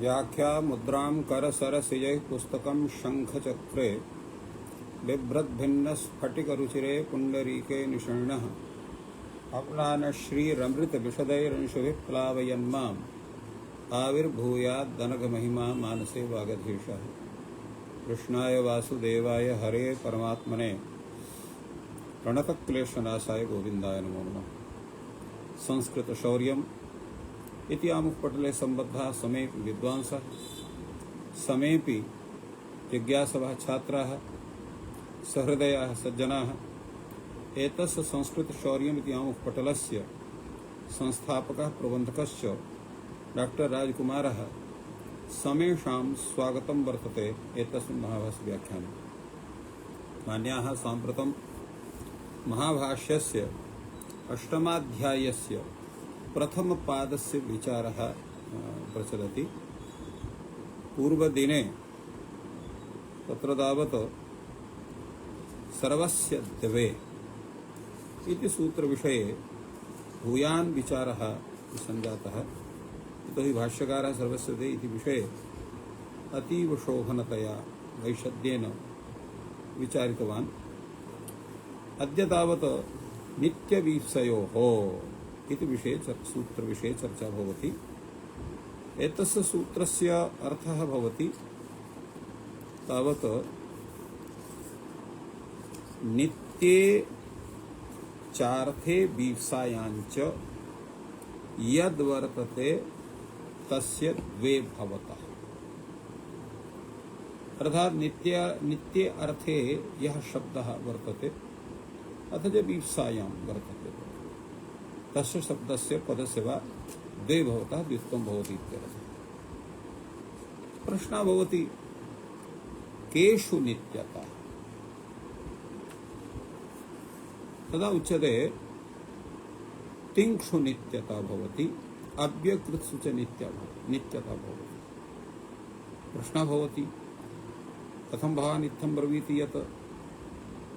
व्याख्या मुद्रां करसरसिजै पुस्तकं शङ्खचक्रे बिभ्रद्भिन्नस्फटिकरुचिरे पुण्डरीके निषण्णः अप्लानश्रीरमृतविशदैरंशुभिः आविर्भूयाद्दनघमहिमा मानसे वागधीशः। कृष्णाय वासुदेवाय हरे परमात्मने प्रणतक्लेशनाशाय गोविन्दाय नमो नमः। संस्कृतशौर्यम् इति आमुखपटले सम्बद्धाः समेऽपि विद्वांसः समेऽपि जिज्ञासवः छात्राः सहृदयाः सज्जनाः एतस्य संस्कृतशौर्यम् इति आमुखपटलस्य संस्थापकः प्रबन्धकश्च डॉक्टर राजकुमारः समेषां स्वागतं वर्तते एतस्मिन् महाभाष्यव्याख्याने। मान्याः साम्प्रतं महाभाष्यस्य अष्टमाध्यायस्य प्रथमपादस्य विचारः प्रचलति। पूर्वदिने तत्र तावत् सर्वस्य द्वे इति सूत्रविषये भूयान् विचारः सञ्जातः। यतोहि भाष्यकारः सर्वस्य द्वे इति विषये अतीव शोभनतया वैशद्येन विचारितवान्। अद्य तावत् नित्यवीप्सयोः इति विषये सूत्रविषये चर्चा भवति। एतस्य सूत्रस्य अर्थः भवति तावत् नित्ये चार्थे वीप्सायाञ्च यद्वर्तते तस्य द्वे भवतः। अर्थात नित्ये अर्थे यह शब्दः वर्तते अथ च वीप्सायां वर्तते तस्य शब्दस्य पदस्य वा द्वे भवतः द्वित्वं भवति इत्यर्थः। प्रश्नः भवति केषु नित्यता? तदा उच्यते तिङ्क्षु नित्यता भवति, अव्यकृत्सु च नित्यता भवति। प्रश्नः भवति कथं भवान् इत्थं ब्रवीति यत्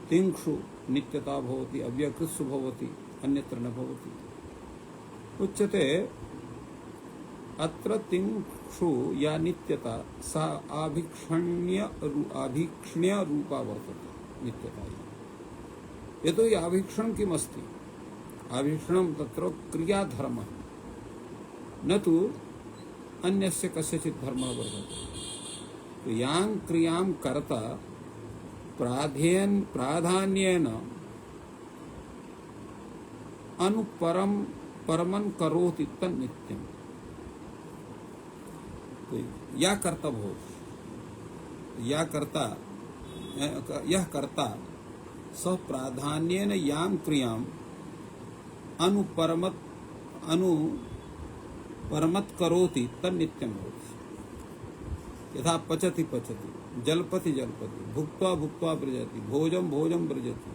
तिङ्क्षु नित्यता भवति, अव्यकृत्सु भवति, अन्यत्र न भवति। उच्यते अत्र तिङ्क्षु या नित्यता सा आभीक्ष्ण्य रूपा वर्तते नित्यता। यतोहि आभीक्षणं किमस्ति? आभीक्षणं तत्र क्रियाधर्मः, न तु अन्यस्य कस्यचित् धर्मः वर्तते। तो यां क्रियां कर्ता प्राधान्येन परमं करोति तन्नित्यम्। तो यह कर्ता भवति, यह कर्ता स प्राधान्येन यां क्रियां परमत करोति तन्नित्यं भवति। यथा पचति पचति, जल्पति जल्पति, भुक्त्वा भुक्त्वा व्रजति, भोजं भोजं व्रजति,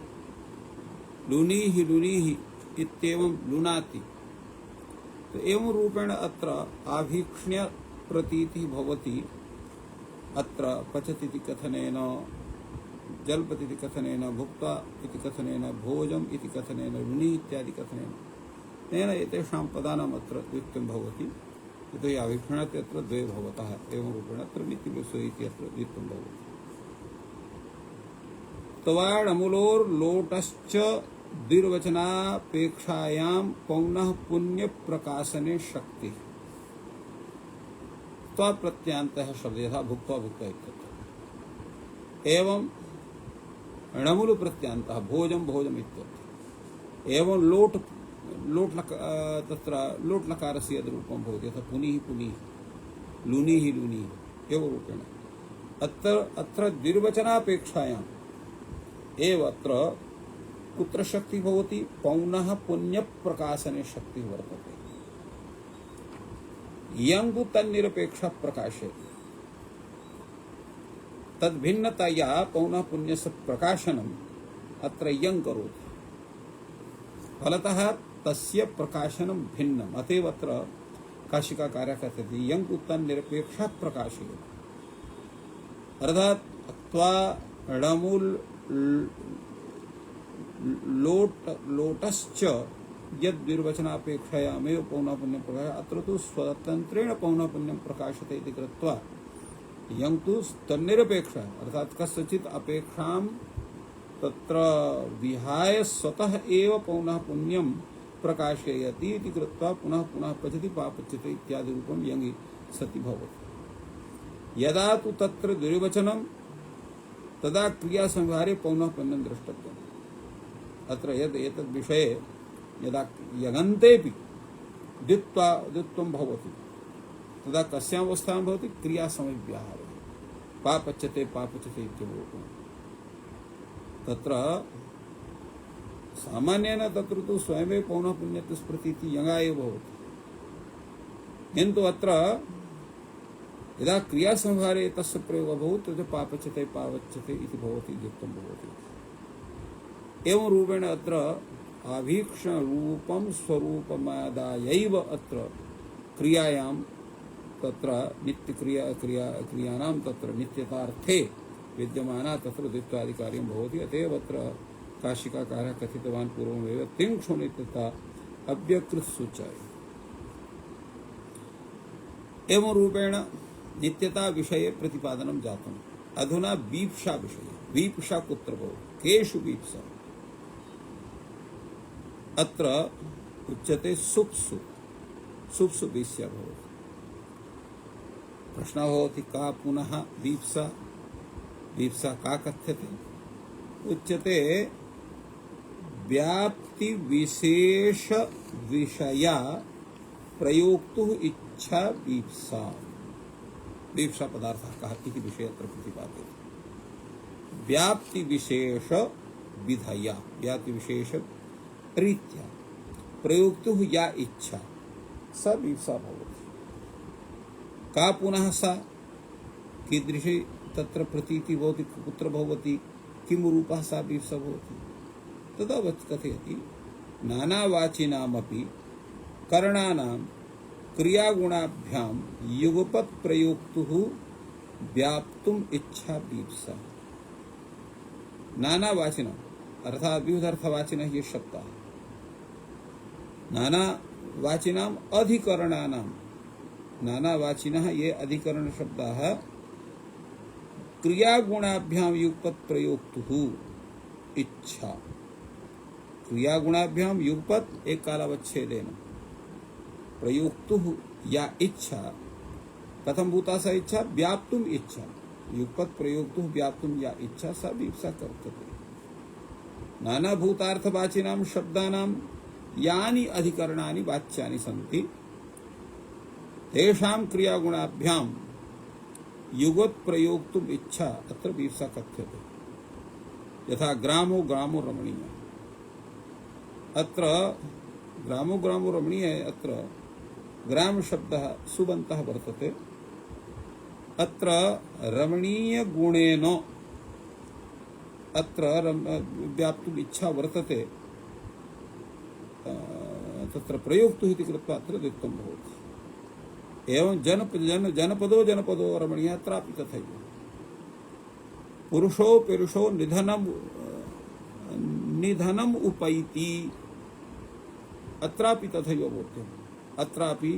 लुनीहि लुनीहि इत्येवं लुनाति। तो एवं रूपेण अत्र आभीक्ष्ण्य प्रतीति भवति। अत्र पचति इति कथनेन, जल्पति इति कथनेन, भुक्त्वा इति कथनेन, भोजम् इति कथनेन, लुनी इत्यादि कथनेन तेन एतेषां पदानाम् अत्र द्वित्वं भवति। यतोहि आभीक्षणात् अत्र द्वे भवतः एवं रूपेण अत्र नित्यवीप्सयो इति अत्र द्वित्वं भवति। तवाडमुलोर्लोटश्च द्विर्वचनापेक्षायां पौनः पुण्य प्रकाशने शक्ति। प्रत्यांतः शब्द यथा भुक्त्वा भुक्त्वा इत्यत्र एवं णमुलु प्रत्यांतः भोजं भोजम् इत्यत्र एवं तत्र लोट लकारस्य यद् रूपं भवति यथा पुनीः पुनीः, लुनीः लुनीः एवं रूपेण अत्र द्विर्वचनापेक्षायाम् एव अत्र कुत्र शक्ति भवति? पौनः पुण्य प्रकाशने शक्ति वर्तते। यंगु तन्निरपेक्ष प्रकाशे तद्भिन्नतया पौनः पुण्यस्य प्रकाशनम् अत्र यं करोति। फलतः तस्य प्रकाशनं भिन्नम्। अतएव अत्र काशिकाकारः कथयति यंगु तन्निरपेक्ष प्रकाशे। अर्थात् त्वा णमुल लोटश्च यद द्विर्वचनापेक्षयामेव पौनःपुन्यं प्रकाशः अत्र तु स्वतंत्रेण पौनःपुन्यं प्रकाशते इति कृत्वा यं तु तन्निरपेक्ष अर्थात कस्यचित् अपेक्षां तत्र विहाय स्वतः एव पौनःपुन्यं प्रकाशयति इति कृत्वा पुनः पुनः पचति पापच्यते इत्यादि रूपं यङि सति भवति। यदा तु तत्र द्विर्वचनं तदा क्रियासंहारे पौनःपुन्यं द्रष्टव्यम्। अत्र यद् एतद् विषये यदा यगन्तेपि द्वित्वं भवति तदा कस्याम् अवस्थायां भवति क्रियासमव्याहारे पापच्यते पापच्यते इत्यरूपम्। तत्र सामान्येन तत्र तु स्वयमेव पौनःपुन्यस्य स्मृतिः यङा एव भवति, किन्तु अत्र यदा क्रियासंहारे तस्य प्रयोगः भवति तदा पापच्यते पावच्यते इति भवति, द्वित्वं भवति। एवं रूपेण अत्र आभीक्षण रूपं स्वरूपमादायैव अत्र क्रियायां तत्र क्रियाणां तत्र नित्यतार्थे विद्यमाना तत्र द्वित्वादिकार्यं भवति। अतएव अत्र काशिकाकारः कथितवान् पूर्वमेव तिङ्क्षु नित्यता अव्यकृत सूचाय। एवं रूपेण नित्यता विषये प्रतिपादनं जातम्। अधुना वीप्सा विषये। वीप्सा कुत्र भवति, केषु वीप्सा? अत्र उच्यते सुप्सु, सुप्सु वीप्सा भवति। प्रश्नः भवति का पुनः वीप्सा, वीप्सा का कथ्यते? उच्यते व्याप्ति विशेष विषया प्रयोक्तुः इच्छा वीप्सा। वीप्सा पदार्थः कः इति विषये अत्र प्रतिपाद्यते। व्याप्ति विशेष विधया, व्याप्ति विशेष रीत्या प्रयोक्तुः या इच्छा स वीप्सा भवति। का पुनः सा कीदृशी तत्र प्रतीति भवति, कुत्र भवति, किं रूपः सा वीप्सा भवति? तदा कथयति नानावाचिनामपि करणानां क्रियागुणाभ्यां युगपत् प्रयोक्तुः व्याप्तुम् इच्छा वीप्सा। नानावाचिनम् अर्थात विविधार्थवाचिनः ये शब्दाः, नानावाचिनाम् अधिकरणानां, नानावाचिनः ये अधिकरण शब्दाः क्रियागुणाभ्यां युगपत् प्रयोक्तुः इच्छा। क्रियागुणाभ्यां युगपत् एक कालावच्छेदेन प्रयोक्तुः या इच्छा, कथं भूता सा इच्छा? व्याप्तुम् इच्छा। युगपत् प्रयोक्तुः व्याप्तुं या इच्छा सा वीप्सा कर्तते। नानाभूतार्थवाचिनां शब्दानां यानि अधिकरणानि वाच्यानि सन्ति तेषां क्रियागुणाभ्यां युगपत् प्रयोक्तुम् इच्छा अत्र वीप्सा कथ्यते। यथा ग्रामो ग्रामो रमणीयः, अत्र ग्रामो ग्रामो रमणीयः, अत्र ग्राम शब्दः सुबन्तः वर्तते। अत्र रमणीय गुणेन अत्र व्याप्तुम् इच्छा वर्तते, तत्र प्रयोक्तुः इति कृत्वा अत्र द्वित्वं भवति। एवं जनपदो जनपदो रमणीयः अत्रापि तथैव। पुरुषो पुरुषो निधनम् उपैति अत्रापि तथैव बोध्यम्। अत्रापि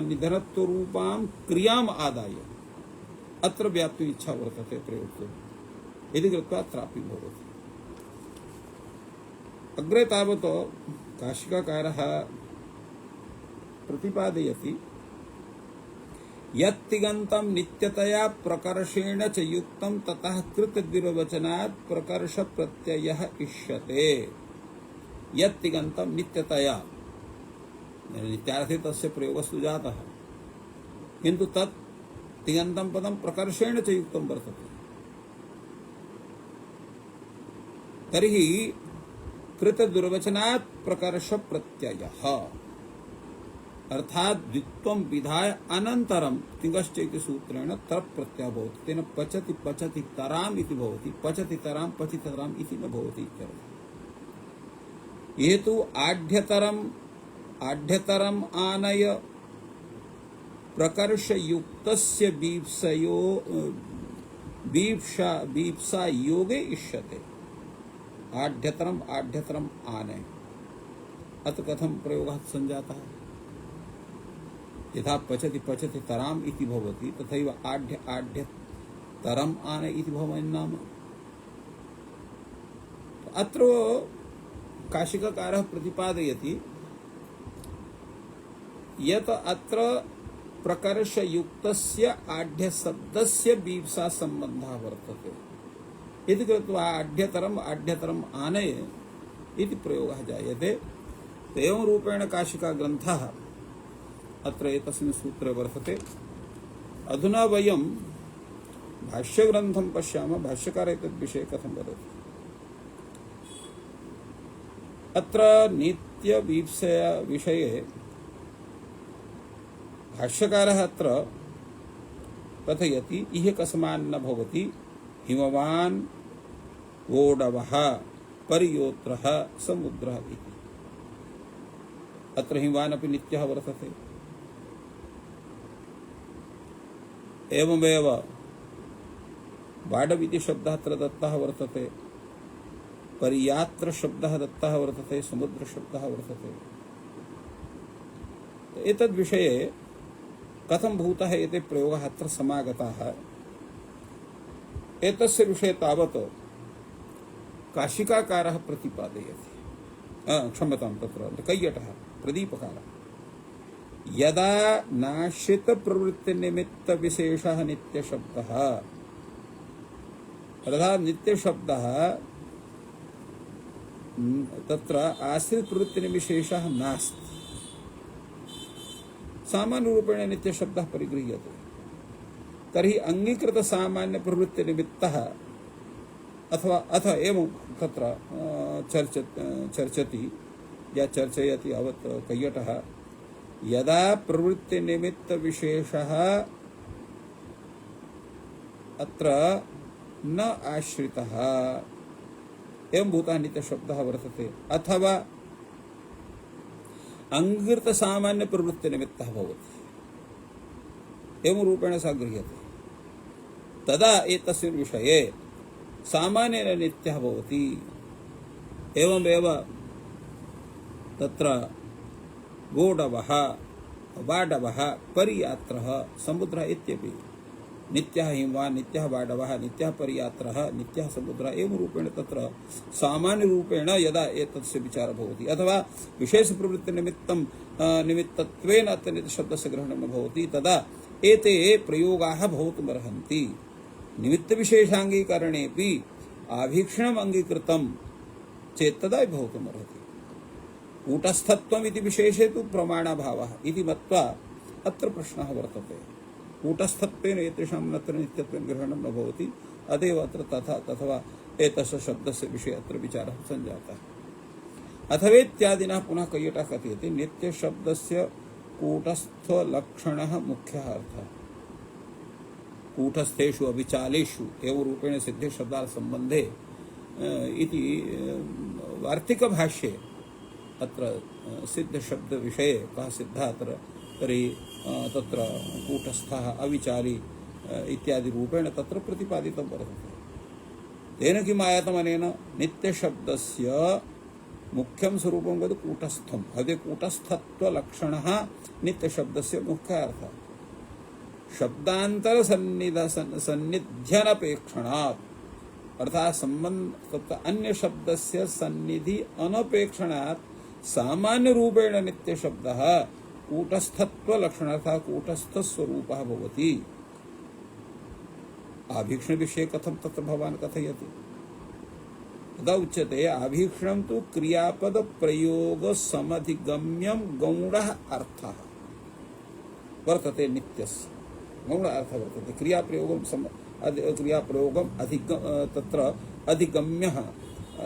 निधनत्वरूपां क्रियाम् आदाय अत्र व्याप्तुम् इच्छा वर्तते प्रयोक्तुः इति कृत्वा अत्रापि भवति। अग्रे तावत् काशिकाकारः प्रतिपादयति यत्तिगन्तं नित्यतया प्रकर्षेण च युक्तं ततः कृतद्विर्वचनात् प्रकर्ष प्रत्ययः इष्यते। यत्तिगन्तं नित्यतया, नित्यार्थे तस्य प्रयोगस्तु जातः, किन्तु तत् तिगन्तं पदं प्रकर्षेण च युक्तं वर्तते। तर्हि कृतद्विर्वचनात् प्रकर्ष प्रत्ययः अर्थात द्वित्वं विधाय अनन्तरं तिङश्च इति सूत्रेण तरप् प्रत्ययः भवति। तेन पचति पचति तराम् इति भवति। पचति तराम् पचिति तराम् इति न भवति इत्यर्थः। ये तु आढ्यतरम् आनय प्रकर्षयुक्तस्य वीप्सा योगे इष्यते। आढ्यतरम आढ्यतरम आने अत्र कथम प्रयोगः संजातः यथा पचति पचति तराम इति भवति तथैव आढ्य आढ्य तरम आने इति भवति नाम अत्र काशिकाकारः प्रतिपादयति यत् अत्र प्रकर्षयुक्तस्य आढ्यशब्दस्य बीप्सा सम्बन्धः वर्तते इति कृत्वा आढ्यतरम आढ्यतरम आनय इति प्रयोगः जायते एवं रूपेण काशिका ग्रन्थः अत्र एतस्मिन् सूत्रे वर्तते अधुना वयं भाष्यग्रन्थं पश्यामः भाष्यकारः एतद्विषये कथं वदति अत्र नित्यवीप्सया विषये भाष्यकारः अत्र कथयति इह कस्मान्न भवति हिमवान् वोडवः परियोत्रः समुद्रः इति अत्र हिमवान् अपि नित्यः वर्तते एवमेव वाडव इति शब्दः अत्र दत्तः वर्तते परियात्र शब्दः दत्तः वर्तते समुद्र शब्दः वर्तते एतद् विषये कथं भूतः एते प्रयोगः अत्र समागताः एतस्य विषये तावत् काशिकाकारः प्रतिपादयति क्षम्यतां तत्र कैयटः प्रदीपकारः यदा नाश्रित प्रवृत्ति निमित्त विशेषः नित्यशब्दः अर्थात् नित्यशब्दः तत्र आश्रित प्रवृत्ति विशेषः नास्ति सामान्य रूपेण नित्यशब्दः परिगृह्यते तर्हि अंगीकृत सामान्य प्रवृत्ति निमित्तः अथवा अथ एवं तत्र चर्चति या चर्चयति अवत् कैयटः यदा प्रवृत्ति निमित्त विशेषः अत्र न आश्रितः एवं भूतः नित्यशब्दः वर्तते अथवा अंगीकृत सामान्य प्रवृत्ति निमित्तः भवति एवं रूपेण सा गृह्यते तदा एतस्मिन् विषये सामान्येन नित्यः भवति एवमेव तत्र गोडवः वाडवः परियात्रः समुद्रः इत्यपि नित्यः हिमवान् नित्यः वाडवः नित्यः परियात्रः नित्यः समुद्रः एवं रूपेण तत्र सामान्य रूपेण यदा एतस्य विचारः भवति अथवा विशेष प्रवृत्ति निमित्तत्वेन अत्र नित्यशब्दस्य ग्रहणं न भवति तदा एते प्रयोगाः भवितुमर्हन्ति निमित्त विशेषाङ्गीकरणेपि आभीक्षणम् अंगीकृतं चेत् तदा भवितुमर्हति कूटस्थत्वम् इति विशेषे तु प्रमाणाभावः इति मत्वा अत्र प्रश्नः वर्तते कूटस्थत्वेन एतेषां नत्र नित्यत्वेन ग्रहणं न भवति अतएव अत्र तथवा एतस्य शब्दस्य विषये अत्र विचारः सञ्जातः अथवेत्यादिनः पुनः कैयटः कथयति नित्यशब्दस्य कूटस्थलक्षणः मुख्यः अर्थः कूटस्थेषु अविचालेषु एवं रूपेण सिद्धे शब्दार्थसम्बन्धे इति वार्तिकभाष्ये अत्र सिद्धशब्दविषये कः सिद्धः अत्र तर्हि तत्र कूटस्थः अविचारी इत्यादि रूपेण तत्र प्रतिपादितं वर्तते तेन किम् आयातम् अनेन नित्यशब्दस्य मुख्यं स्वरूपं वद कूटस्थम् अदे कूटस्थत्वलक्षणः नित्यशब्दस्य मुख्यः अर्थः शब्दान्तर सन्निध्यनपेक्षणात् अर्थात् संबंध तत्र अन्य शब्दस्य सन्निधि अनपेक्षणात् सामान्य रूपेण नित्यशब्दः कूटस्थत्व लक्षण अर्थात् कूटस्थ स्वरूपः भवति आभीक्षण विषये कथं तत्र भवान् कथयति तदा उच्यते आभीक्षणं तु क्रियापद प्रयोग समधिगम्यं गौणः अर्थः वर्तते नित्यस्य गौण अर्थः वर्तते क्रियाप्रयोगम् तत्र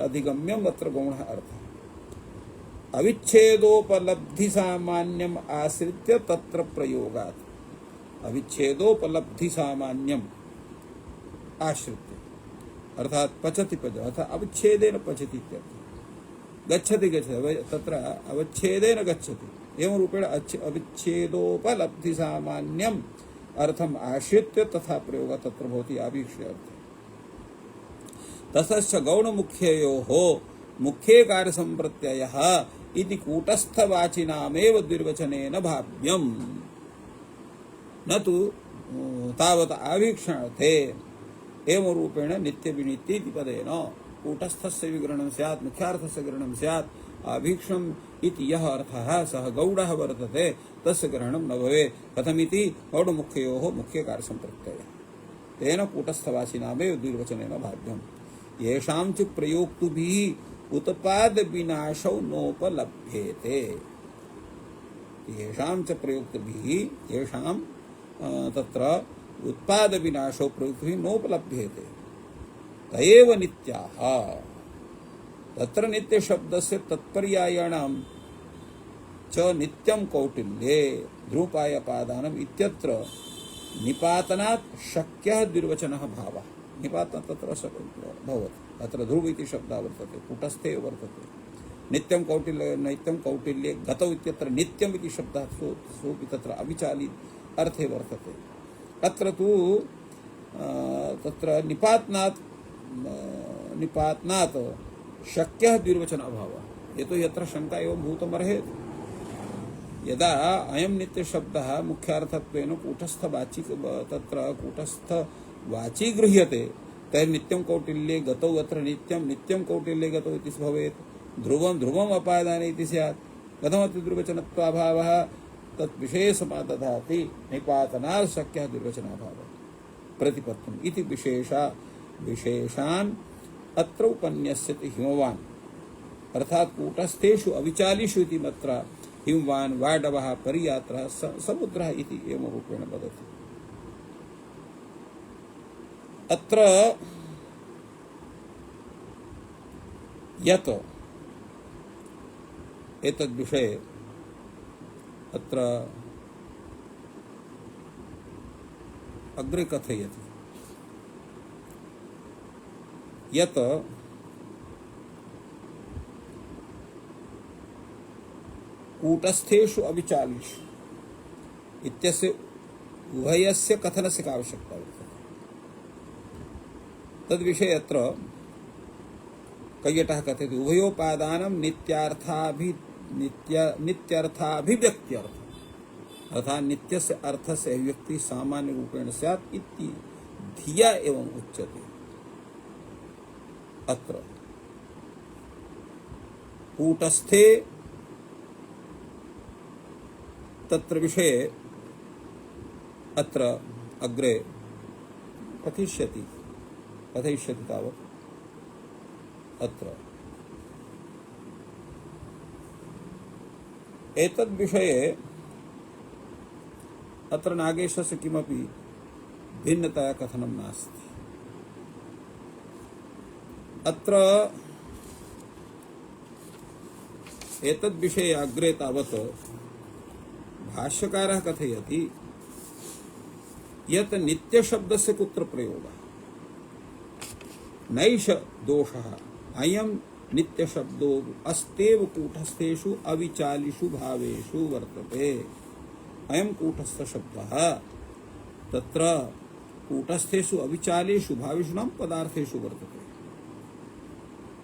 अधिगम्यम् अत्र गौणः अर्थः अविच्छेदोपलब्धि सामान्यम आश्रित्य तत्र प्रयोगात् अविच्छेदोपलब्धि सामान्यम आश्रित्य अर्थात पचति पच अर्थात अविच्छेदेन पचति इत्यर्थः गच्छति गच्छति तत्र अवच्छेदेन गच्छति एवं रूपेण अविच्छेदोपलब्धि सामान्यम अर्थम आश्रित्य तथा प्रयोग तत्र भवति आभीक्ष्य अर्थ ततश्च गौणमुख्ययोः मुख्ये कार्यसम्प्रत्ययः इति कूटस्थवाचिनामेव द्विर्वचनेन भाव्यम् न तु तावत् आवीक्षणार्थे एवं रूपेण नित्यविनित्य इति पदेन कूटस्थस्य विग्रहणं स्यात् मुख्यार्थस्य ग्रहणं स्यात् आभीक्षणम् इति यः अर्थः सः गौडः वर्तते तस्य ग्रहणं न भवेत् कथमिति गौडमुख्ययोः मुख्यकार्यसम्प्रत्ययः तेन कूटस्थवाचिनामेव द्विर्वचनेन भाव्यम् येषां च प्रयोक्तुभिः उत्पादविनाशौ नोपलभ्येते येषां च प्रयोक्तुभिः येषां तत्र उत्पादविनाशो प्रयोक्तुभिः नोपलभ्येते तयेव नित्याः तत्र नित्यशब्दस्य तत्पर्यायाणां च नित्यं कौटिल्ये ध्रुपायपादानम् इत्यत्र निपातनात् शक्यः द्विर्वचनः भावः निपातनात् तत्र भवति अत्र ध्रुव इति शब्दः वर्तते कूटस्थे वर्तते नित्यं कौटिल्ये गतौ इत्यत्र नित्यम् इति शब्दः सोऽपि तत्र अविचाली अर्थे वर्तते अत्र तु तत्र निपातनात् शक्यः द्विर्वचन अभावः यतो यत्र शंका एवं भूतमर्हेत् यदा अयं नित्यशब्दः मुख्यार्थत्वेन कूटस्थवाची तत्र कूटस्थवाची गृह्यते तर्हि नित्यं कौटिल्ये गतौ अत्र नित्यं कौटिल्ये गतौ इति भवेत् ध्रुवं ध्रुवम् अपादाने इति स्यात् कथमपि द्विर्वचनत्वाभावः तत् विशेषमादधाति निपातनात् शक्यः द्विर्वचनाभावः प्रतिपत्तुम् इति विशेषान् अत्र उपन्यस्यति हिमवान् अर्थात कूटस्थेषु अविचालिषु इति मत्र हिमवान् वाडवः परियात्रः समुद्रः इति एवं रूपेण वदति अत्र यत् एतद्विषये अत्र अग्रे कथयति यत् कूटस्थेषु अविचालिषु इत्यस्य उभयस्य कथनस्य का आवश्यकता वर्तते तद्विषये अत्र कैयटः कथयति उभयोपादानं नित्यर्थाभिव्यक्त्यर्थ अर्थात नित्यस्य अर्थस्य अभिव्यक्ति सामान्य रूपेण स्यात् इति धिया एवं उच्यते अत्र कूटस्थे तत्र विषये अत्र अग्रे कथयिष्यति तावत् अत्र एतद्विषये अत्र नागेशस्य किमपि भिन्नतया कथनं नास्ति अत्र एतद्विषये अग्रे तावत् भाष्यकारः कथयति यत् नित्यशब्दस्य कुत्र प्रयोगः नैष दोषः अयं नित्यशब्दो अस्तेव कूटस्थेषु अविचालिषु भावेषु वर्तते अयं कूटस्थशब्दः तत्र कूटस्थेषु अविचालेषु भावेषु नाम पदार्थेषु वर्तते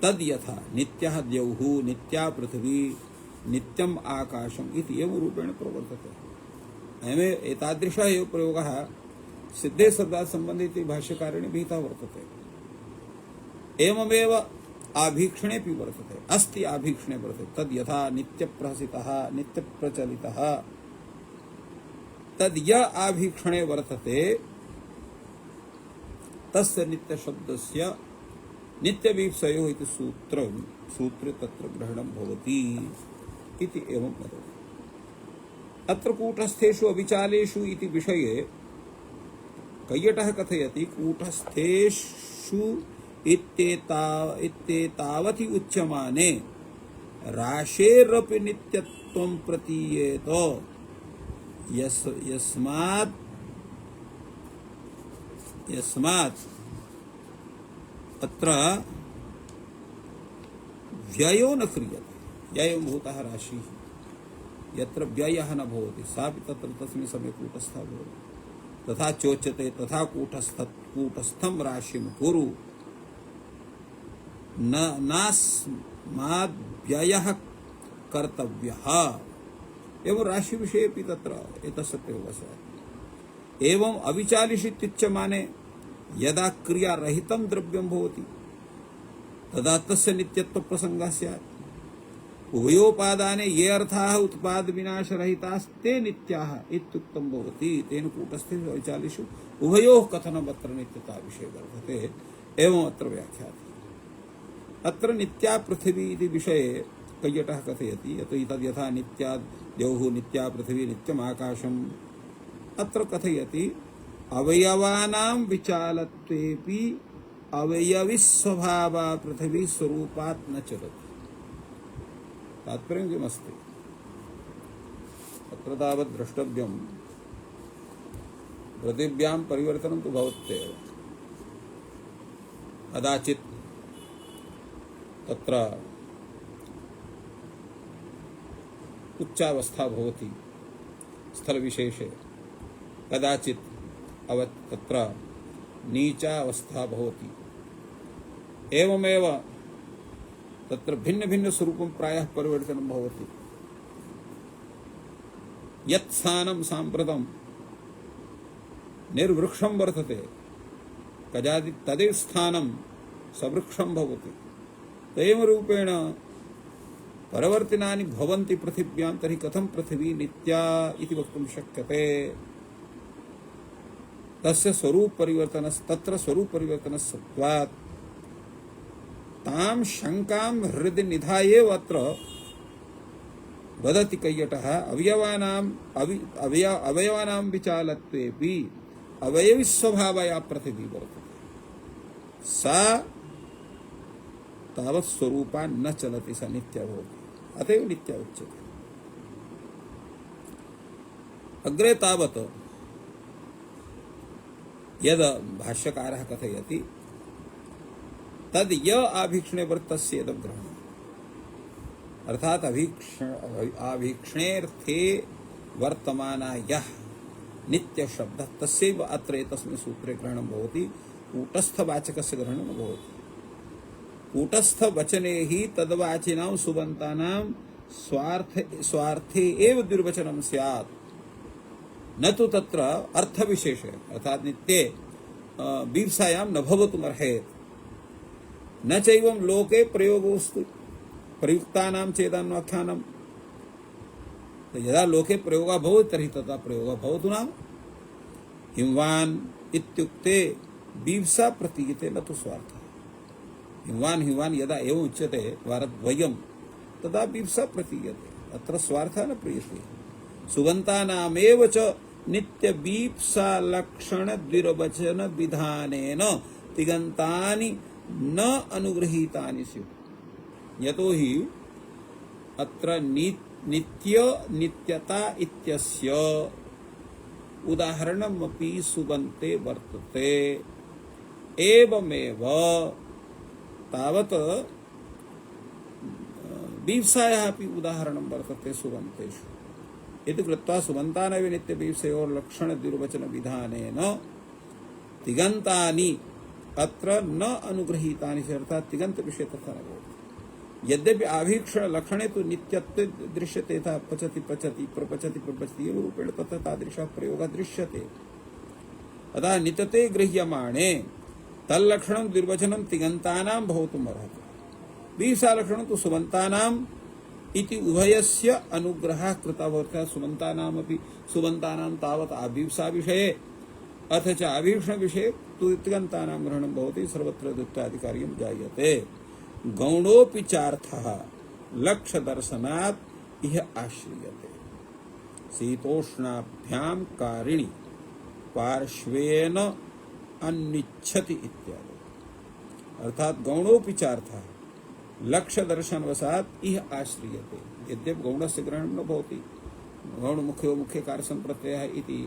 तद् यथा नित्यः द्यौः नित्या पृथिवी नित्यम् आकाशम् इति एवं रूपेण प्रवर्तते अयमेव एतादृशः एव प्रयोगः सिद्धे शब्दात् सम्बन्धे इति भाष्यकारेण विहितः वर्तते एवमेव आभीक्षणेऽपि वर्तते अस्ति आभीक्षणे वर्तते तद् यथा नित्यप्रहसितः नित्यप्रचलितः तद् य आभीक्षणे वर्तते तस्य नित्यशब्दस्य नित्यवीप्सयोः इति सूत्रे तत्र ग्रहणं भवति इति एवं वदति अत्र कूटस्थेषु अविचालेषु इति विषये कैयटः कथयति कूटस्थेषु इत्येतावति उच्यमाने राशेरपि नित्यत्वं प्रतीयेत यस्मात् अत्र व्ययो न क्रियते व्ययं भूतः राशिः यत्र व्ययः न भवति सापि तत्र तस्मिन् समये कूटस्थः भवति तथा चोच्यते तथा कूटस्थं राशिं कुरु नास्माद्व्ययः कर्तव्यः एवं राशि विषये भी तत्र एतस्य प्रयोगः स्यात्। एवं अविचालिषित्युच्यमाने यदा क्रिया रहितं द्रव्यं भवति तदा तस्य नित्यत्व प्रसंगः स्यात्। उभयोपादाने ये अर्थाः उत्पाद विनाश रहितास्ते नित्याः इत्युक्तं भवति। तेन कूटस्थे वैचालिषु उभयोः कथनमत्र नित्यता विषये वर्तते एवं अत्र व्याख्याति। अत्र नित्या पृथिवी इति विषये कैयटः कथयति। यतो हि तद् यथा नित्या द्यौः नित्या पृथिवी नित्यम् आकाशम् अत्र कथयति अवयवानां विचालत्वेपि अवयविस्वभावा पृथिवी स्वरूपात् न चलति। तात्पर्यं किमस्ति अत्र तावत् द्रष्टव्यं पृथिव्यां परिवर्तनं तु भवत्येव। कदाचित् तत्र उच्चावस्था भवति स्थलविशेषे, कदाचित् तत्र नीचावस्था भवति। एवमेव तत्र भिन्न भिन्न स्वरूपं प्रायः परिवर्तनं भवति। यत् स्थानं साम्प्रतं निर्वृक्षं वर्तते कदाचित् तदेव स्थानं सवृक्षं भवति। तदेव रूपेण परिवर्तनानि भवन्ति पृथिव्यां। तर्हि कथं पृथिवी नित्या इति वक्तुं शक्यते? तस्य स्वरूप परिवर्तनस्तत्र स्वरूप परिवर्तनसत्वात् तां शंकां हृदि निधाय अत्र वदति कैयटः अवयवानां विचालत्वेपि अवयविस्वभावया पृथिवी वर्तते सा तावत् स्वरूपा न चलति, सा नित्या भवति। अतएव नित्या उच्यते। अग्रे तावत् यद् भाष्यकारः कथयति तद् य आभीक्षणे वर्तस्य यदग्रहणम्, अर्थात् आभीक्षणेऽर्थे वर्तमाना यः नित्य शब्दः तस्यैव अत्र एतस्मिन् सूत्रे ग्रहणं भवति। कूटस्थवाचकस्य ग्रहणं न भवति। कूटस्थवचने हि तद्वाचिनां सुबन्तानां स्वार्थे एव द्विर्वचनं स्यात्, न तु तत्र अर्थविशेषे, अर्थात् नित्ये बीप्सायां न भवितुमर्हेत्। न चैवं लोके प्रयोगोऽस्तु प्रयुक्तानां चेदान्वाख्यानम्। यदा लोके प्रयोगः भवति तर्हि तथा प्रयोगः भवतु नाम हिंवान् इत्युक्ते बीप्सा प्रतीयते न तु स्वार्थः। हिंवान् हिंवान् यदा एवम् उच्यते वारद्वयं तदा बीप्सा प्रतीयते, अत्र स्वार्थः न प्रीयते। सुबन्तानामेव च नित्य बीप्सा लक्षण द्विर्वचन विधानेन तिगन्तानि न अनुगृहीतानि स्युः। यतो हि अत्र नित्य नित्यता इत्यस्य उदाहरणमपि सुबन्ते वर्तते। एवमेव तावत् बीप्सायाः अपि उदाहरणं वर्तते सुबन्तेषु। इति कृत्वा सुबन्तानैव नित्यबीप्सयोः लक्षणद्विर्वचनविधानेन तिगन्तानि अत्र न अनुगृहीतानि, अर्थात् तिगन्त विषये तथा न भवति। यद्यपि आभीक्षण लक्षणे तु नित्यत्वे दृश्यते, यथा पचति पचति प्रपचति प्रपचति एवं रूपेण तत्र तादृशः प्रयोगः दृश्यते। अतः नित्यते गृह्यमाणे तल्लक्षणं द्विर्वचनं तिगन्तानां भवितुम् अर्हति। बीप्सालक्षणं तु सुबन्तानाम् इति उभयस्य अनुग्रहः कृतः भवति। सुबन्तानामपि सुबन्तानां तावत् आभीप्सा विषये अथ च आभीक्षण विषये तु तिगन्तानां ग्रहणं भवति। सर्वत्र द्वित्वाधिकार्यं जायते। गौणोऽपि चार्थः लक्ष्यदर्शनात् इह आश्रियते। शीतोष्णाभ्यां कारिणि पार्श्वेन अन्निच्छति इत्यादि। अर्थात् गौणोऽपि चार्थः लक्ष्यदर्शनवशात् इह आश्रियते। यद्यपि गौणस्य ग्रहणं न भवति, गौणमुख्यो मुख्यकारसम्प्रत्ययः इति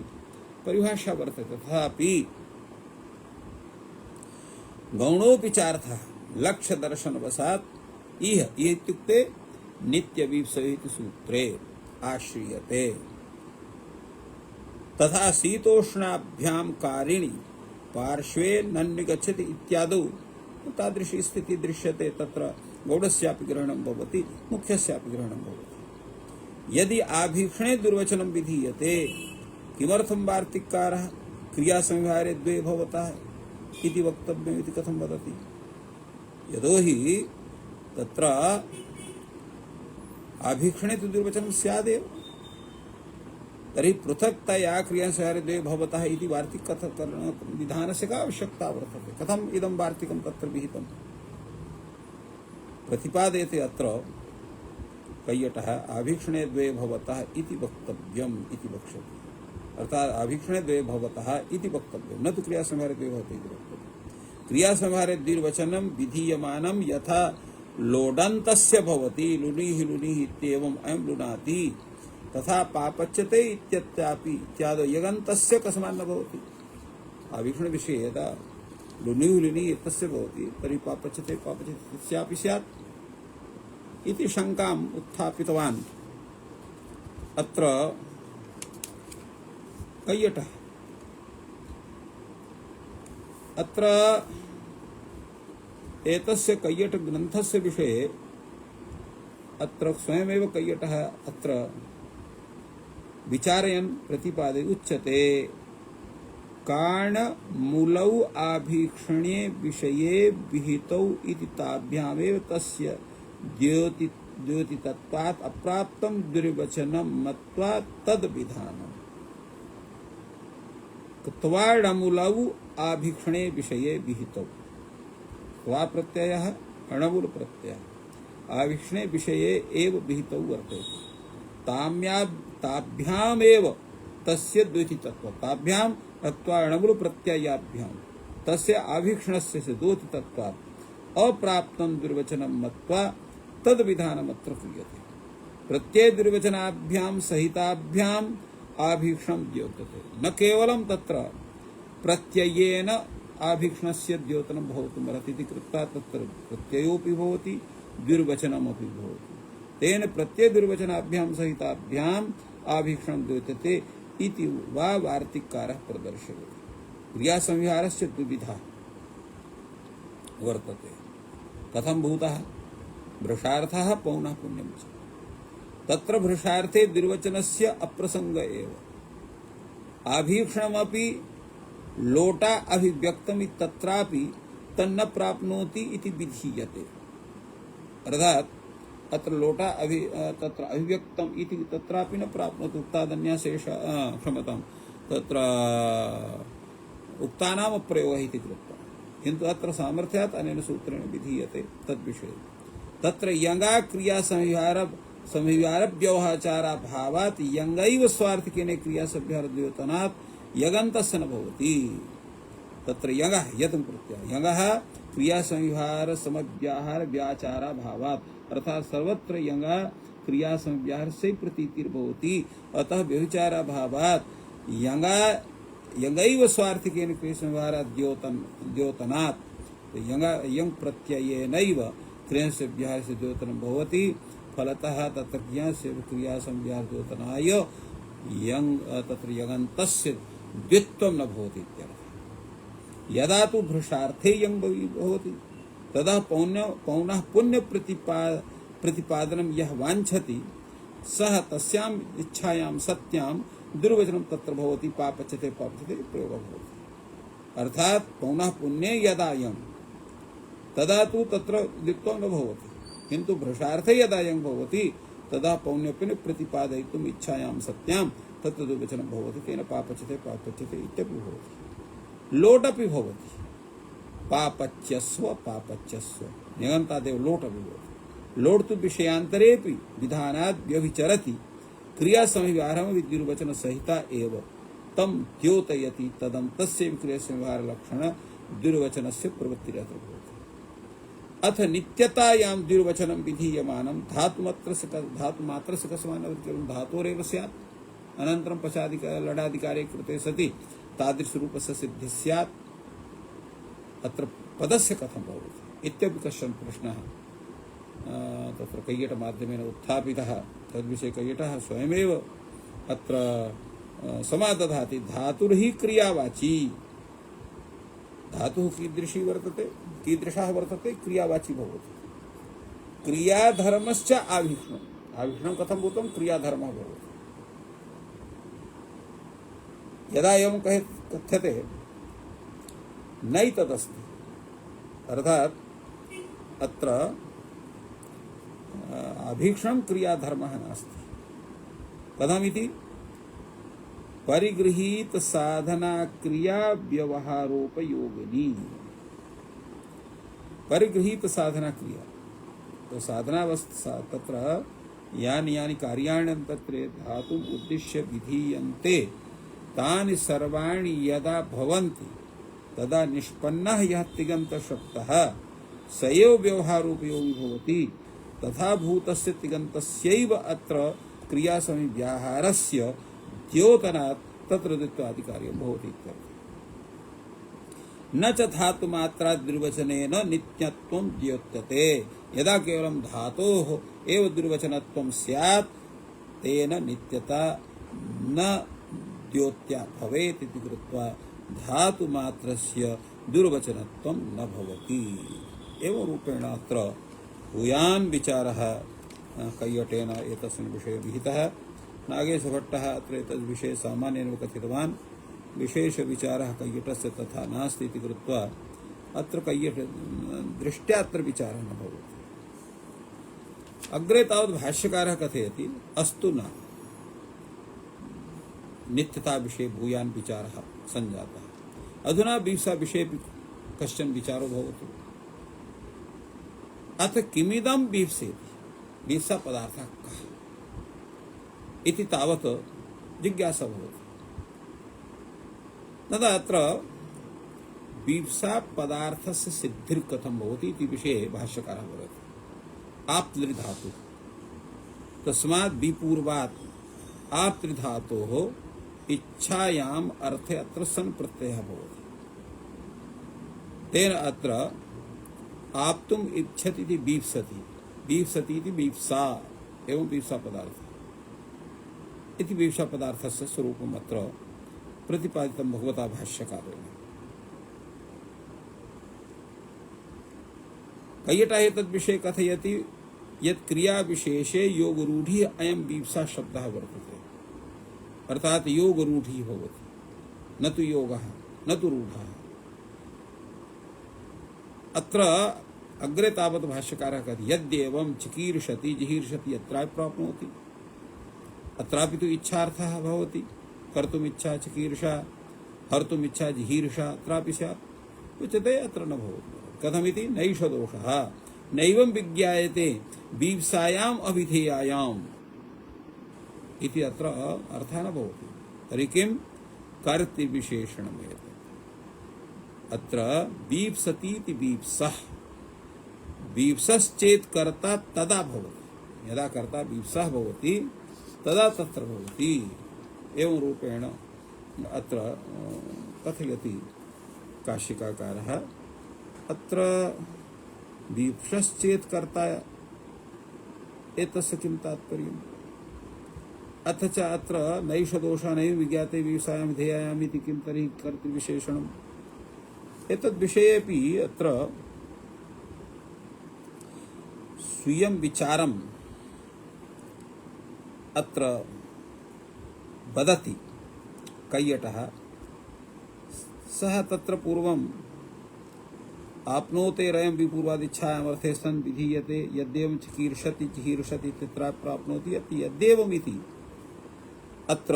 परिभाषा वर्तते, तथापि गौणोऽपि चार्थः लक्ष्यदर्शनवशात् इह इत्युक्ते नित्यवीप्सयो इति सूत्रे आश्रियते। तथा शीतोष्णाभ्यां कारिणि पार्श्वे नन्निगच्छति इत्यादौ तादृशी स्थितिः दृश्यते। तत्र गौडस्यापि ग्रहणं भवति, मुख्यस्यापि ग्रहणं भवति। यदि आभीक्षणे दुर्वचनं विधीयते किमर्थं वार्तिककारः क्रियासंहारे द्वे भवतः इति वक्तव्यम् इति कथं वदति? यतोहि तत्र आभीक्षणे तु दुर्वचनं स्यादेव, तर्हि पृथक्तया क्रियासंहारे द्वे भवतः इति वार्तिकविधानस्य का आवश्यकता वर्तते? कथम् इदं वार्तिकं तत्र विहितं? प्रतिपादयते अत्र कैयटः आभीक्षणे द्वे भवतः इति वक्तव्यम् इति वक्ष्यते। अर्थात आभीक्षणे द्वे भवतः इति वक्तव्यं, न तु क्रियासंहारे द्वे भवति इति वक्तव्यं। क्रियासंहारे द्विर्वचनं विधीयमानं यथा लोडन्तस्य भवति, लुनिः लुनिः इत्येवम् अयं लुनाति, तथा पापच्यते इत्यत्रापि इत्यादौ यगन्तस्य कस्मात् न भवति? आभीक्षण विषये यदा लुनिः लुनिः इत्यस्य भवति तर्हि पापच्यते पापच्यते तस्यापि स्यात् इति शङ्काम् उत्थापितवान् अत्र कैयटः। अत्र एतस्य कैयट ग्रन्थस्य विषये अत्र स्वयमेव कैयटः अत्र विचारयन् प्रतिपादे उच्यते कारणमूलौ आभीक्षणे विषये विहितौ इति ताभ्यामेव तस्य द्योतितत्वात् अप्राप्तं दुर्वचनं मत्वा तद्विधानम्। त्वाणमूलौ आभीक्षणे विषये विहितौ, त्वा प्रत्ययः अणमुल प्रत्ययः आभीक्षणे विषये एव विहितौ वर्तते। ताभ्यामेव तस्य द्योतितत्व, ताभ्याम् अथवा अणमुल प्रत्ययाभ्यां तस्य आभीक्षणस्य द्योतितत्वात् अप्राप्तं दुर्वचनं मत्वा तद्विधानमत्र क्रियते। प्रत्यय दुर्वचनाभ्यां सहिताभ्याम् आभीक्षणं द्योतते, न केवलं तत्र प्रत्ययेन आभीक्षणस्य द्योतनं भवितुमर्हति इति कृत्वा तत्र प्रत्ययोऽपि भवति दुर्वचनमपि भवति। तेन प्रत्यय दुर्वचनाभ्यां सहिताभ्याम् आभीक्षणं द्योतते इति वा वार्तिककारः प्रदर्शयति। क्रियासंहारस्य द्विविधः वर्तते। कथं भूतः? भृशार्थः पौनः पुण्यं च। तत्र भृशार्थे द्विर्वचनस्य अप्रसंग एव। आभीक्षणमपि लोटा अभिव्यक्तम् तत्रापि तन्न प्राप्नोति इति विधीयते। अर्थात् अत्र लोटा तत्र अभिव्यक्तम् इति तत्रापि न प्राप्नोति। उक्तादन्याशेष क्षमतां तत्र उक्तानाम् अप्रयोगः इति कृत्वा, किन्तु अत्र सामर्थ्यात् अनेन सूत्रेण विधीयते तद्विषये। तत्र यंगा क्रिया संविहार व्यवहाचारा भावात् यंगैव स्वार्थिकेन क्रिया संविहार द्योतनात् यगन्तस्य न भवति। तत्र यंगः यतम् प्रत्ययः यंगः क्रिया संविहार समव्याहार व्याचारा भावात्, अर्थात् सर्वत्र यंगः क्रिया संविहार से प्रतीतिर्भवति। अतः व्यभिचारा भावात् यंगैव स्वार्थिकेन क्रिया संविहार द्योतनात् यंग प्रत्ययेनैव क्रिया संविहार से द्योतनं भवति। फलतः तत्र क्रिया संविहार द्योतनाय यंग तत्र यगन्तस्य द्वित्वं न भवति इत्यर्थः। यदा तु भृशार्थे यंग भवति तदा पौनः पुण्य प्रतिपादनं यः वाञ्छति सः तस्याम् इच्छायां सत्यां दुर्वचनं तत्र भवति। पापच्यते पापच्यते प्रयोगः भवति। अर्थात् पौनः पुण्ये यदा यं तदा तु तत्र द्वित्वं न भवति, किन्तु भृशार्थे यदा यं भवति तदा पौण्यपुण्य प्रतिपादयितुम् इच्छायां सत्यां तत्र दुर्वचनं भवति। तेन पापच्यते पापच्यते इत्यपि भवति। लोटपि भवति। पापच्यस्व पापच्यस्व निगन्तादेव लोटपि भवति। लोट तु विषयान्तरेऽपि विधानाद् व्यभिचरति क्रिया संविहारं विद्युर्वचन सहिता एव तं द्योतयति तदन्तस्य क्रिया संविहार लक्षण दुर्वचनस्य प्रवृत्तिरत्र भवति। अथ नित्यतायां दुर्वचनं विधीयमानं धातुमात्रस्य कस्मान् धातोरेव स्यात्। अनन्तरं पशादिक लडादिकारे कृते सति तादृशरूपस्य सिद्धिः स्यात्। अत्र पदस्य कथं भवति इत्यपि कश्चन प्रश्नः तत्र कैयटमाध्यमेन उत्थापितः। तद्विषये कैयटः स्वयमेव अत्र समादधाति। धातुर्हि क्रियावाची, धातुः कीदृशी वर्तते, कीदृशः वर्तते, क्रियावाची भवति। क्रियाधर्मश्च आभीक्ष्णम्, आभीक्ष्णं कथं भूतं, क्रियाधर्मः भवति। यदा एवं कथ्यते नैतदस्ति, अर्थात् अत्र आभीक्ष्णं क्रियाधर्मः नास्ति। कथमिति, परिगृहीत साधना क्रिया व्यवहारोपयोगिनी। परिगृहीत साधना क्रिया, तो साधना तत्र यानि यानि कार्याणि तत्र धातुम् उद्दिश्य विधीयन्ते तानि सर्वाणि यदा भवन्ति तदा निष्पन्नः यः तिङन्तशब्दः स एव व्यवहारोपयोगी भवति। तथा भूतस्य तिङन्तस्यैव अत्र क्रियासमव्याहारस्य द्योतनात् तत्र द्वित्वादि कार्यं भवति इत्यर्थः। न च धातुमात्रा द्विर्वचनेन नित्यत्वं द्योत्यते। यदा केवलं धातोः एव द्विर्वचनत्वं स्यात् तेन नित्यता न द्योत्या भवेत् इति कृत्वा धातुमात्रस्य दुर्वचनत्वं न भवति। एवं रूपेण अत्र भूयान् विचारः कैयटेन एतस्मिन् विषये विहितः। नागेशभट्टः अत्र एतद्विषये सामान्येन कथितवान्, विशेषविचारः कैयटस्य तथा नास्ति इति कृत्वा अत्र कैयट दृष्ट्या अत्र विचारः न भवति। अग्रे तावत् भाष्यकारः कथयति अस्तु न नित्यता विषये भूयान् विचारः सञ्जातः। अधुना बीप्सा विषये कश्चन विचारो भवतु। अथ किमिदं बीप्सेति, बीप्सा पदार्थः कः इति तावत् जिज्ञासा भवति। तदा अत्र बीप्सा पदार्थस्य सिद्धिर्कथं भवति इति विषये भाष्यकारः वदति। आप्तृधातु तस्मात् विपूर्वात् आप्तृधातोः इच्छायाम् अर्थे अत्र सन् प्रत्ययः भवति। तेन अत्र आप्तुम् इच्छति इति बीप्सति, बीप्सति इति बीप्सा एवं बीप्सा पदार्थ इति बीप्सा पदार्थस्य स्वरूपम् अत्र प्रतिपादितं भगवता भाष्यकारेण। कैयटः एतद्विषये कथयति यत् क्रियाविशेषे योगरूढिः अयं बीप्सा शब्दः वर्तते, अर्थात् योगरूढिः भवति, न तु योगः न तु रूढः। अत्र अग्रे तावत् भाष्यकारः कथयति यद्येवं चिकीर्षति जिहीर्षति यत्रापि प्राप्नोति, अत्रापि तु इच्छार्थः भवति। कर्तुम् इच्छा चिकीर्षा, हर्तुम् इच्छा जिहीर्षा अत्रापि स्यात्। उच्यते अत्र न भवति। कथमिति, नैष दोषः नैवं विज्ञायते बीप्सायाम् अभिधेयायाम् इति अत्र अर्थः न भवति। तर्हि किं, कर्तृविशेषणमेतत्। अत्र बीप्सतीति बीप्सः, बीप्सश्चेत् कर्ता तदा भवति, यदा कर्ता बीप्सः भवति तदा तत्र भवति। एवं रूपेण अत्र कथयति काशिकाकारः। अत्र बीप्सश्चेत् कर्ता एतस्य किं तात्पर्यम्? अथ च अत्र नैष दोषः नैव विज्ञाते बीप्सायां विधेयायाम् इति किं तर्हि कर्तृविशेषणम्? एतद्विषयेपि अत्र स्वीयं विचारम् अत्र वदति कैयटः। सः तत्र पूर्वम् आप्नोतेरयं विपूर्वादिच्छायाम् अर्थे सन् विधीयते यद्येवं चिकीर्षति जिहीर्षति तत्रापि प्राप्नोति इति यद्येवमिति अत्र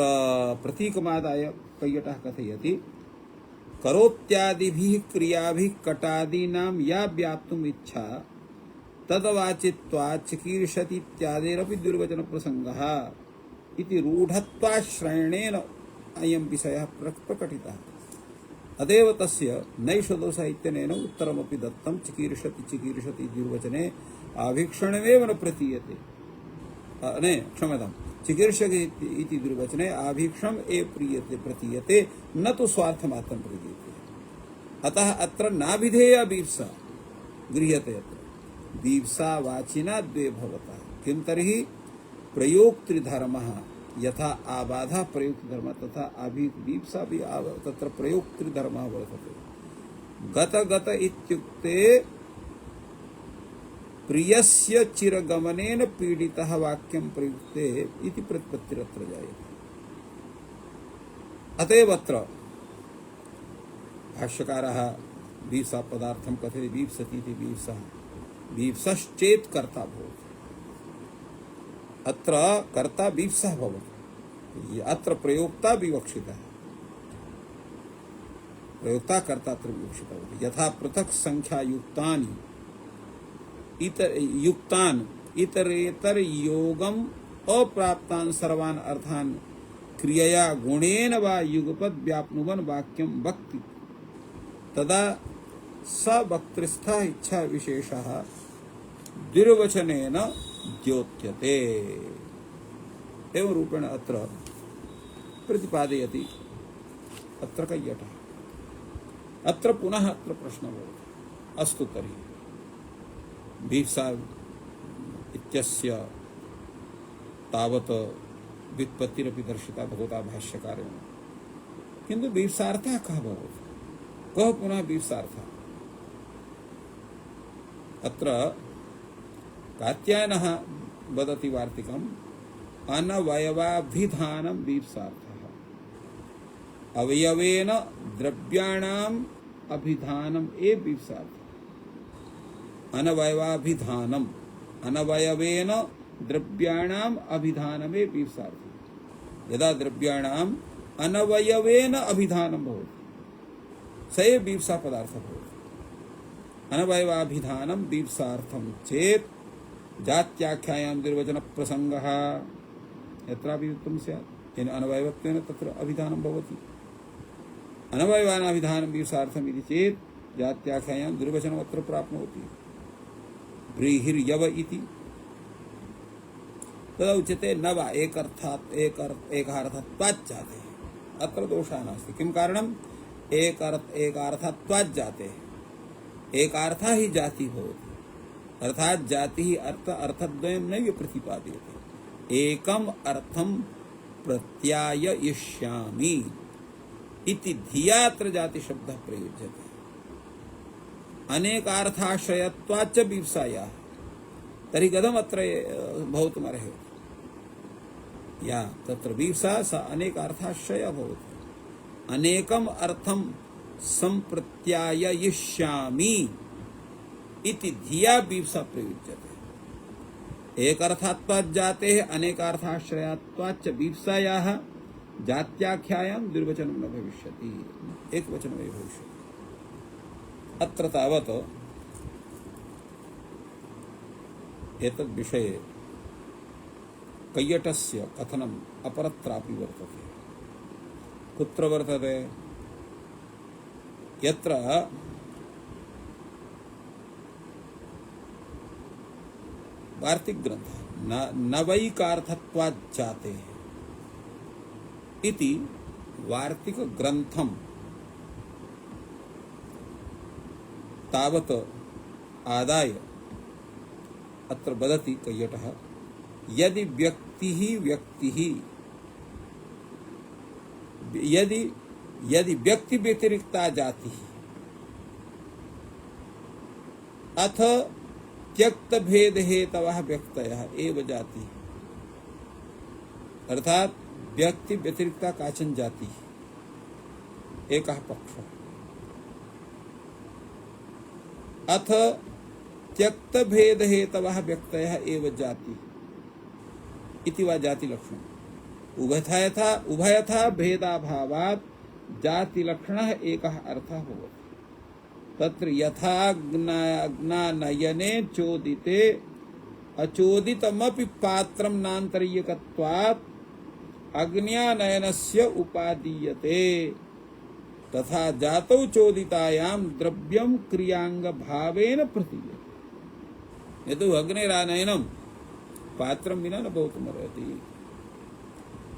प्रतीकमादाय कैयटः कथयति करोत्यादिभिः क्रियाभिः कटादीनां या व्याप्तुम् इच्छा तदवाचित्वात् चिकीर्षति इत्यादिरपि दुर्वचन प्रसंगः इति रूढत्वाश्रयणेन अयं विषयः प्रकटितः। अतएव तस्य नैष दोषः इत्यनेन उत्तरमपि दत्तं। चिकीर्षति चिकीर्षति दुर्वचने आभीक्षणमेव न प्रतीयते, ने क्षम्यतां, चिकीर्षति इति दुर्वचने आभीक्षणम् एव प्रतीयते, न तु स्वार्थमात्रं प्रतीयते। अतः अत्र नाभिधेया बीप्सा गृह्यते। अत्र बीप्सावाचिना द्वे भवतः। किं तर्हि, प्रयोक्तृधर्मः यथा आबाधः प्रयोक्तृधर्मः तथा बीप्सा भी तत्र प्रयोक्तृधर्मः वर्तते। गत गत इत्युक्ते प्रियस्य चिरगमनेन पीडितः वाक्यं प्रयुक्ते इति प्रतिपत्तिरत्र जायते। अतएव अत्र भाष्यकारः वीप्सा पदार्थं कथयति वीप्सति इति वीप्सः वीप्सश्चेत् कर्ता भवति। अत्र कर्ता वीप्सः भवति। अत्र प्रयोक्ता विवक्षितः, प्रयोक्ता कर्ता अत्र विवक्षितः भवति। यथा पृथक् संख्या युक्तान् इतरेतर योगम अप्राप्तान् सर्वान् अर्थान् क्रियया गुणेन वा युगपद व्याप्नुवन् वाक्यं वक्ति तदा स वक्तृस्थ इच्छा विशेषः द्विर्वचनेन द्योत्यते। एवं रूपेण अत्र प्रतिपादयति अत्र कैयटः। अत्र पुनः अत्र प्रश्नः भवति, अस्तु तर्हि वीप्सा इत्यस्य तावत् व्युत्पत्तिरपि दर्शिता भगवता भाष्यकारेण, किन्तु वीप्सार्थः कः भवति? कः पुनः वीप्सार्थः? अत्र कात्यायनः वदति वार्तिकम् अनवयवाभिधानं वीप्सार्थः। अवयवेन द्रव्याणाम् अभिधानम् एव वीप्सार्थः। अनवयवाभिधानम् अनवयवेन द्रव्याणाम् अभिधानमेव वीप्सार्थः। यदा द्रव्याणाम् अनवयवेन अभिधानं भवति स एव वीप्सा पदार्थः भवति। अनवयवाभिधानं वीप्सार्थं चेत् जात्याख्यायां निर्वचन प्रसंगः यत्रापि उक्तं स्यात्। अनवयवत्वेन तत्र अभिधानं भवति। अनवयवानाभिधानं वीप्सार्थम् इति चेत् जात्याख्यायां निर्वचनम् अत्र प्राप्नोति। व्रीहिर्यव इति तदा उच्यते न वा एकार्थत्वात् जाते। अत्र दोषः नास्ति। किं कारणम्? एकार्थत्वात् जाते। एकार्थः हि जाति भवति, अर्थात् जाति ही अर्थद्वयं नैव प्रतिपाद्यते। एकम् अर्थं प्रत्याययिष्यामि इति धिया अत्र जाति शब्दः प्रयुज्यते। अनेकार्थाश्रयत्वाच्च वीप्सायाः तर्हि कथम् अत्र भवितुमर्हति? या तत्र वीप्सा स अनेकार्थाश्रयः भवति। अनेकम् अर्थं संप्रत्याययिष्यामि इति धिया वीप्सा प्रयुज्यते। एकर्थात्वात् जातेः अनेकार्थाश्रयात्वाच्च वीप्सायाः जात्याख्यायां द्विर्वचनं न भविष्यति, एकवचनमेव भविष्यति। अत्र तावत् एतद् विषये कैयटस्य कथनम् अपरत्रापि वर्तते। कुत्र वर्तते? यत्र वार्तिक ग्रंथ नवैकार्थत्वात् जाते इति वार्तिक ग्रंथम तावत् आदाय अत्र वदति कैयटः यदि यदि व्यक्ति व्यतिरिक्ता जाति अथ त्यक्त भेद हेतवः व्यक्तयः एव जाति, अर्थात व्यक्ति व्यतिरिक्ता काचन जाति एकः पक्षः, अथ त्यक्त भेद हेतवः व्यक्तयः एव जाति इति वा जाति लक्षणम्। उभयथा भेदाभावात् जाति लक्षणः एकः अर्थः भवति। तत्र यथा ज्ञानयने चोदिते अचोदितमपि पात्रं नान्तरीयकत्वात् अज्ञानयनस्य उपादीयते तथा जातौ चोदितायां द्रव्यं क्रियांग भावेन प्रतीयते। यतो अग्निरानयनं पात्रं विना न भवितुमर्हति।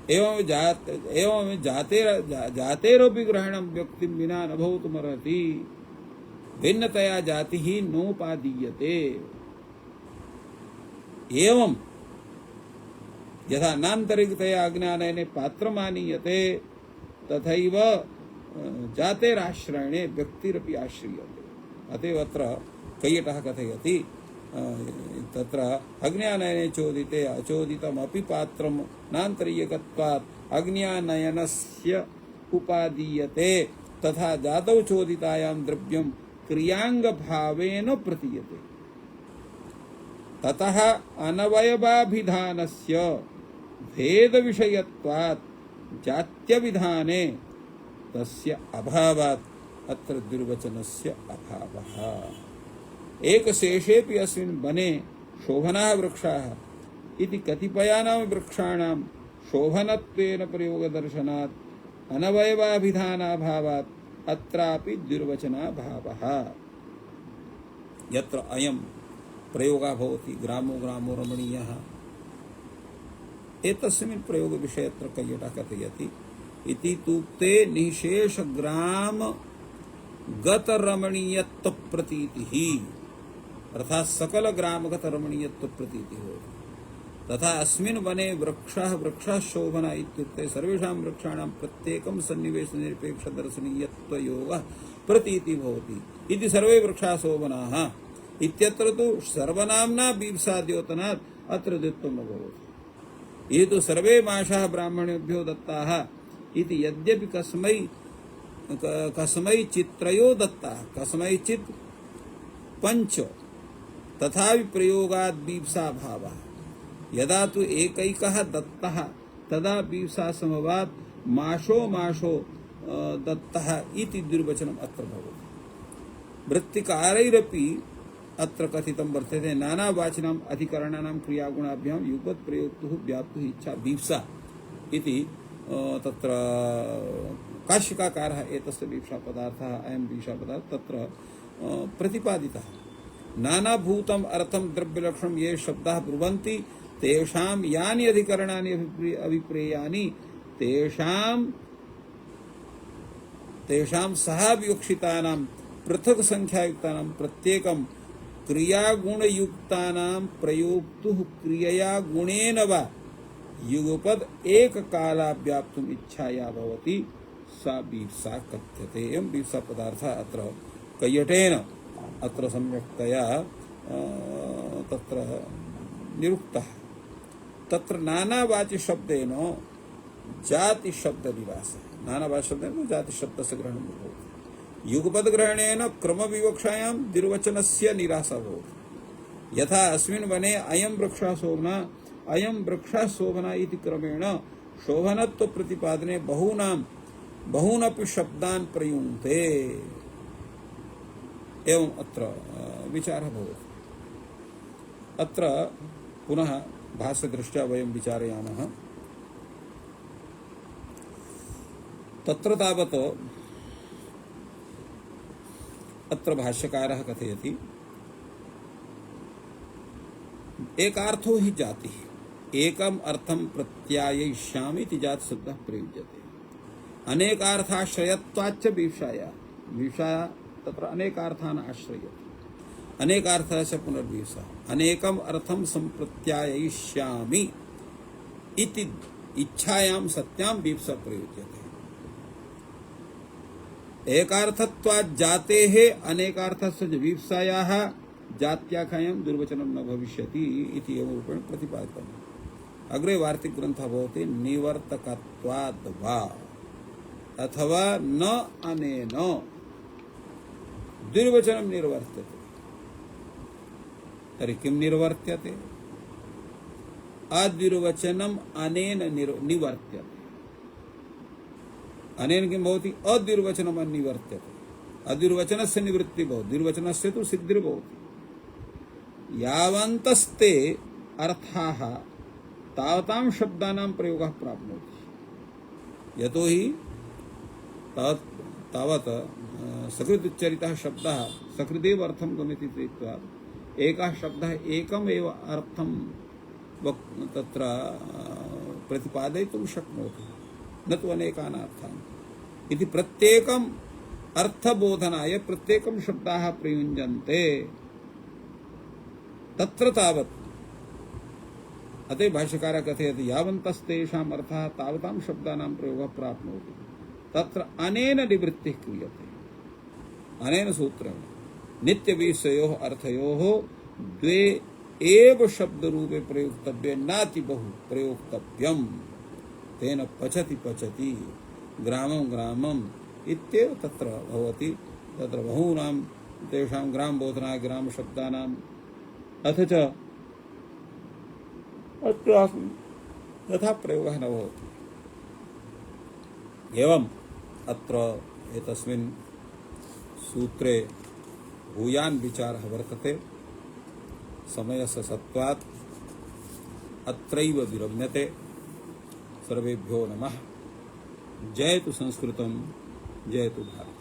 एवं जातेरपि ग्रहणं व्यक्तिं विना न भवितुमर्हति। भिन्नतया जाति ही नोपादीयते। एवं यथा नान्तरिकतया अज्ञानयने पात्रमानीयते तथैव जातेराश्रयणे व्यक्तिरपि आश्रियते। अतएव अत्र कैयटः कथयति तत्र अग्न्यानयने चोदिते अचोदितमपि पात्रं नान्तरीयकत्वात् अग्न्यानयनस्य उपादीयते तथा जातौ चोदितायां द्रव्यं क्रियांगभावेन प्रतीयते। ततः अनवयवाभिधानस्य भेदविषयत्वात् जात्यविधाने तस्य अभावात् अत्र द्विर्वचनस्य अभावः। एकशेषेऽपि अस्मिन् वने शोभनाः वृक्षाः इति कतिपयानां वृक्षाणां शोभनत्वेन प्रयोगदर्शनात् अनवयवाभिधानाभावात् अत्रापि द्विर्वचनाभावः। यत्र अयं प्रयोगः भवति ग्रामो ग्रामो रमणीयः एतस्मिन् प्रयोगविषये अत्र कैयटः कथयति इति तूक्ते निशेषग्राम गतरमणीयत्व प्रतीतिः अर्थात् सकल ग्रामगत रमणीयत्व प्रतीतिः होति। तथा अस्मिन् वने वृक्षः शोभना इत्युक्ते सर्वेषां वृक्षाणां प्रत्येकं सन्निवेशनिरपेक्षदर्शनीयत्वयोगः प्रतीतिः भवति इति सर्वे वृक्षाः शोभनाः इत्यत्र तु सर्वनाम्ना बीभत्साद्योतनात् अत्र द्वित्वम् अभवत्। ये तु सर्वे माषाः ब्राह्मणेभ्यो दत्ताः इति यद्यपि कस्मैचित् त्रयो दत्ताः कस्मैचित् पञ्च तथापि प्रयोगात् बीभत्साभावः। यदा तु एकैकः दत्तः तदा बीभत्सा समवात् माषो दत्तः इति द्विर्वचनम् अत्र भवति। वृत्तिकारैरपि अत्र कथितं वर्तते नानावाचिनाम् अधिकरणानां क्रियागुणाभ्यां युगपत् प्रयोक्तुः व्याप्तुः इच्छा बीभत्सा इति तत्र काशिकाकारः एतस्य बीभत्सा पदार्थः अयं बीभत्सा पदार्थः तत्र प्रतिपादितः। नानाभूतम् अर्थं द्रव्यलक्षणं ये शब्दाः ब्रुवन्ति तेषां यानि अधिकरणानि अभिप्रेयानि तेषां सह विवक्षितानां पृथक् संख्यायुक्तानां प्रत्येकं क्रियागुणयुक्तानां प्रयोक्तुः क्रियया गुणेन वा युगपद् एककालाव्याप्तुम् इच्छाया भवति सा बीभत्सा कथ्यते। एवं बीभत्सा पदार्थः अत्र कैयटेन अत्र सम्यक्तया तत्र निरुक्तः। तत्र नानावाचि शब्देन जाति शब्द निरासः। नानावाचि शब्देन जाति शब्दस्य ग्रहणं भवति। युगपद ग्रहणेन क्रम विवक्षायां द्विर्वचनस्य निरासः भवति। यथा अस्मिन् वने अयं वृक्षः शोभना अयं वृक्षः शोभना इति क्रमेण शोभनत्व प्रतिपादने बहूनपि शब्दान् प्रयुङ्क्ते। एवं अत्र विचारः भवति। अत्र पुनः भाष्यदृष्ट्या वयं विचारयामः। तत्र तावत् अत्र भाष्यकारः कथयति एकार्थो हि जातिः एकम् अर्थं प्रत्याययिष्यामि इति जाति शब्दः प्रयुज्यते। अनेकार्थाश्रयत्वाच्च बीभत्सा तत्र अनेकार्थान् आश्रयति अनेकार्थस्य पुनर्वीभत्सा अनेकम् अर्थं सम्प्रत्याययिष्यामि इति इच्छायां सत्यां बीभत्सा प्रयुज्यते। एकार्थत्वात् जातेः अनेकार्थस्य बीभत्सायाः जात्याख्यायां दुर्वचनं न भविष्यति इति एवं रूपेण प्रतिपादितम्। अग्रे वार्तिक ग्रन्थः भवति निवर्तकत्वाद् वा अथवा न अनेन द्विर्वचनं निर्वर्त्यते। तर्हि किं निर्वर्त्यते? अद्विर्वचनम् अनेन निवर्त्यते। अनेन किं भवति? अद्विर्वचनम् अन्निवर्त्यते। अद्विर्वचनस्य निवृत्तिः भवति। द्विर्वचनस्य तु सिद्धिर्भवति। यावन्तस्ते अर्थाः तावतां शब्दानां प्रयोगः प्राप्नोति। यतो हि तावत् सकृदुच्चरितः शब्दः सकृदेव अर्थं गमयति कृत्वा एकः शब्दः एकमेव अर्थं तत्र प्रतिपादयितुं शक्नोति न तु अनेकान् अर्थान् इति प्रत्येकम् अर्थबोधनाय प्रत्येकं शब्दाः प्रयुञ्जन्ते। तत्र तावत् अतः भाष्यकारः कथयति यावन्तस्तेषाम् अर्थः तावतां शब्दानां प्रयोगः प्राप्नोति। तत्र अनेन निवृत्तिः क्रियते। अनेन सूत्रेण नित्य विषयोः अर्थयोः द्वे एव शब्द रूपे प्रयोक्तव्ये नाति बहु प्रयोक्तव्यम्। तेन पचति पचति ग्रामं ग्रामम् इत्येव तत्र भवति। तत्र बहूनां तेषां ग्राम बोधनाय ग्राम शब्दानाम् अथ च अत्र तथा प्रयोगः न भवति। एवम् अत्र एतस्मिन् सूत्रे भूयान् विचारः वर्तते। समयस्य सत्त्वात् अत्रैव विरम्यते। सर्वेभ्यो नमः। जयतु संस्कृतं, जयतु भारतम्।